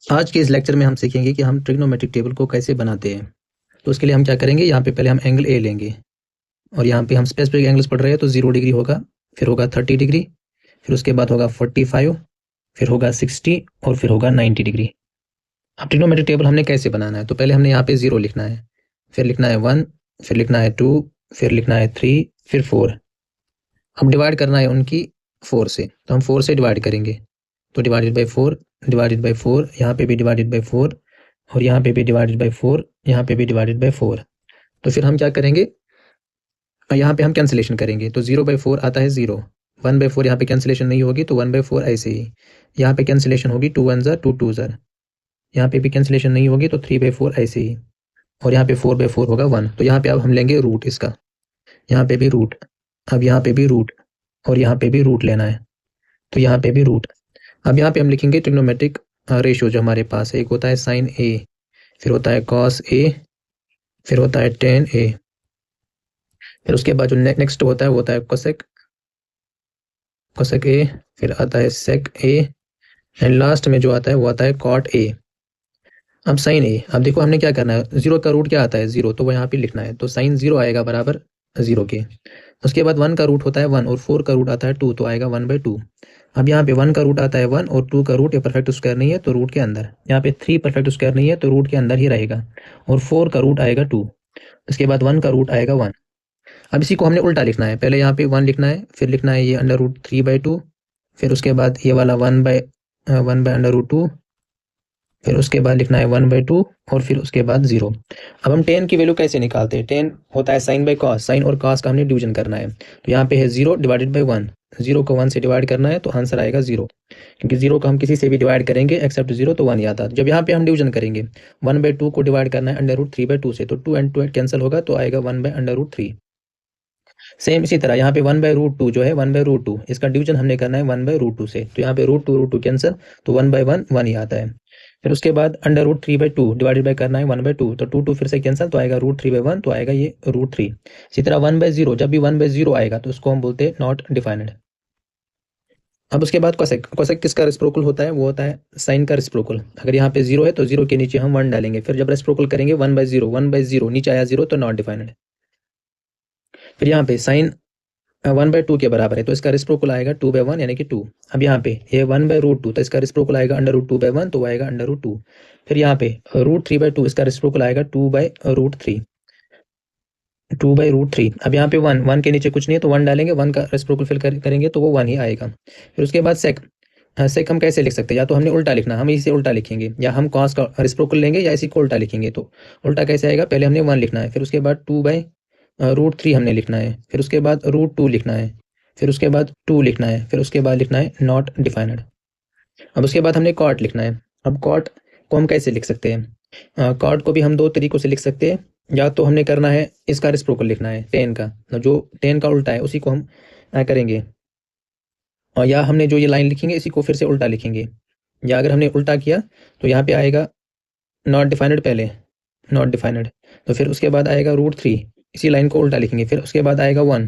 आज के इस लेक्चर में हम सीखेंगे कि हम ट्रिग्नोमेट्रिक टेबल को कैसे बनाते हैं। तो उसके लिए हम क्या करेंगे, यहाँ पे पहले हम एंगल ए लेंगे और यहाँ पे हम स्पेसिफिक एंगल्स पढ़ रहे हैं तो 0 डिग्री होगा, फिर होगा 30 डिग्री, फिर उसके बाद होगा 45, फिर होगा 60 और फिर होगा 90 डिग्री। अब ट्रिग्नोमेट्रिक टेबल हमने कैसे बनाना है, तो पहले हमने यहाँ पे 0 लिखना है, फिर लिखना है 1, फिर लिखना है 2, फिर लिखना है 3, फिर 4। अब डिवाइड करना है उनकी 4 से, तो हम 4 से डिवाइड करेंगे, तो डिवाइडेड बाई 4, डिवाइडेड बाई 4, यहाँ पे भी डिवाइडेड बाई 4 और यहाँ पे भी डिवाइडेड बाई 4, यहाँ पे भी डिवाइडेड बाई 4। तो फिर हम क्या करेंगे, यहाँ पे हम कैंसिलेशन करेंगे, तो 0/4 आता है 0, 1/4 यहाँ पे कैंसिलेशन नहीं होगी तो 1/4 ऐसे ही, यहाँ पे कैंसिलेशन होगी 2 1 2 2 यहाँ पे भी कैंसिलेशन नहीं होगी तो 3/4 ऐसे ही, और यहाँ पे 4/4 होगा 1। तो यहाँ पे अब हम लेंगे रूट इसका, यहाँ पे भी रूट, अब यहाँ पे भी रूट और यहाँ पे भी रूट लेना है, तो यहाँ पे भी रूट। अब यहाँ पे हम लिखेंगे ट्रिग्नोमेट्रिक रेशियो जो हमारे पास है, एक होता है साइन ए, फिर होता है कॉस ए, फिर होता है टेन ए, फिर उसके बाद जो नेक्स्ट होता है वो होता है कोसेक, कोसेक ए, फिर आता है सेक ए, एंड लास्ट में जो आता है वो आता है कॉट ए। अब साइन ए, अब देखो हमने क्या करना है, 0 का रूट क्या आता है 0, तो वो यहाँ पे लिखना है, तो साइन 0 आएगा बराबर 0 के। उसके बाद 1 का रूट होता है 1 और 4 का रूट आता है 2, तो आएगा 1/2। अब यहाँ पे 1 का रूट आता है 1 और 2 का रूट, ये परफेक्ट स्क्वायर नहीं है तो रूट के अंदर, यहाँ पे 3 परफेक्ट स्क्वायर नहीं है तो रूट के अंदर ही रहेगा, और 4 का रूट आएगा 2। इसके बाद 1 का रूट आएगा 1। अब इसी को हमने उल्टा लिखना है, पहले यहाँ पे 1 लिखना है, फिर लिखना है ये √3/2, फिर उसके बाद ये वाला 1/√2, फिर उसके बाद लिखना है 1/2 और फिर उसके बाद 0। अब हम टेन की वैल्यू कैसे निकालते हैं, टेन होता है साइन बाई कॉस, साइन और कॉस का हमने डिवीजन करना है, तो यहाँ पे है 0 डिवाइडेड बाई 1, 0 को 1 से डिवाइड करना है तो आंसर आएगा 0, क्योंकि 0 को हम किसी से भी डिवाइड करेंगे एक्सेप्ट 0 तो 1 ही आता है। जब यहाँ पे हम डिवीजन करेंगे 1/2 को डिवाइड करना है √3/2 से, तो 2 and 2 कैंसिल होगा तो आएगा 1/√3। सेम इसी तरह यहाँ पे 1/√2 जो है 1/√2, इसका डिवीजन हमने करना है 1/√2 से, तो यहाँ पे √2 कैंसिल तो 1/1 1 ही आता है। फिर उसके बाद √3/2 डिवाइडेड बाई करना है 1/2, तो 2 फिर से कैंसिल तो आएगा √3/1, तो आएगा ये √3। इसी तरह 1/0, जब भी 1/0 आएगा तो उसको हम बोलते हैं नॉट डिफाइंड। अब उसके बाद कोसेक, कोसेक किसका रेसिप्रोकल होता है, वो होता है साइन का रेसिप्रोकल। अगर यहाँ पे 0 है तो 0 के नीचे हम 1 डालेंगे, फिर जब रेसिप्रोकल करेंगे 1/0, 1/0 नीचे आया 0 तो नॉट डिफाइंड। फिर यहाँ पे साइन 1/2 के बराबर है तो इसका रेसिप्रोकल आएगा 2/1 यानी कि 2। अब यहाँ पे ये 1/√2 तो इसका रेसिप्रोकल आएगा √2/1 तो आएगा √2। फिर यहाँ पे √3/2 इसका रेसिप्रोकल आएगा 2/√3, 2/√3। अब यहाँ पे 1 के नीचे कुछ नहीं है तो 1 डालेंगे, 1 का रेसिप्रोकल फिल करेंगे तो वो 1 ही आएगा। फिर उसके बाद सेक, सेक हम कैसे लिख सकते हैं, या तो हमने उल्टा लिखना, हम इसे उल्टा लिखेंगे, या हम कॉस का रेसिप्रोकल लेंगे या इसी को उल्टा लिखेंगे। तो उल्टा कैसे आएगा, पहले हमने 1 लिखना है, फिर उसके बाद 2/√3 हमने लिखना है, फिर उसके बाद √2 लिखना है, फिर उसके बाद 2 लिखना है, फिर उसके बाद लिखना है नॉट डिफाइंड। अब उसके बाद हमने कॉट लिखना है। अब कॉट को हम कैसे लिख सकते हैं, कॉट को भी हम 2 तरीकों से लिख सकते हैं, या तो हमने करना है इसका रेसिप्रोकल लिखना है टेन का, जो टेन का उल्टा है उसी को हम करेंगे, और या हमने जो ये लाइन लिखेंगे इसी को फिर से उल्टा लिखेंगे, या अगर हमने उल्टा किया तो यहाँ पे आएगा नॉट डिफाइंड, पहले नॉट डिफाइंड, तो फिर उसके बाद आएगा √3, इसी लाइन को उल्टा लिखेंगे, फिर उसके बाद आएगा 1,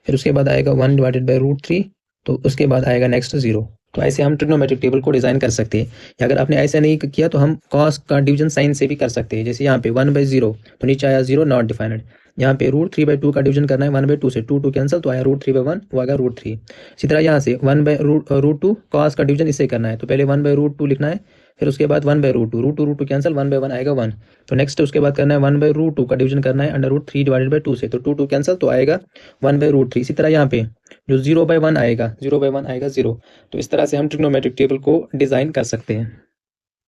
फिर उसके बाद आएगा 1 डिवाइडेड बाई √3, तो उसके बाद आएगा नेक्स्ट 0। तो ऐसे हम ट्रिग्नोमेट्रिक टेबल को डिजाइन कर सकते हैं, या अगर आपने ऐसा नहीं किया तो हम कॉस का डिवीजन साइन से भी कर सकते हैं। जैसे यहाँ पे 1/0 तो नीचे आया 0 नॉट डिफाइंड, यहाँ पे √3/2 का डिवीजन करना है 1/2 से, 2 कैंसिल तो आया √3/1 वो आएगा √3। इसी तरह यहाँ से 1/√2 कॉस का डिवीजन इससे करना है, तो पहले 1/√2 लिखना है, फिर उसके बाद 1/√2, √2 कैंसिल 1/1 आएगा 1, तो नेक्स्ट उसके बाद करना है 1/√2 का डिवीजन करना है √3 डिवाइडेड बाई 2 से, तो 2 कैंसिल तो आएगा 1/√3। इसी तरह यहाँ पे जो 0/1 आएगा 0/1 आएगा 0। तो इस तरह से हम ट्रिग्नोमेट्रिक टेबल को डिजाइन कर सकते हैं।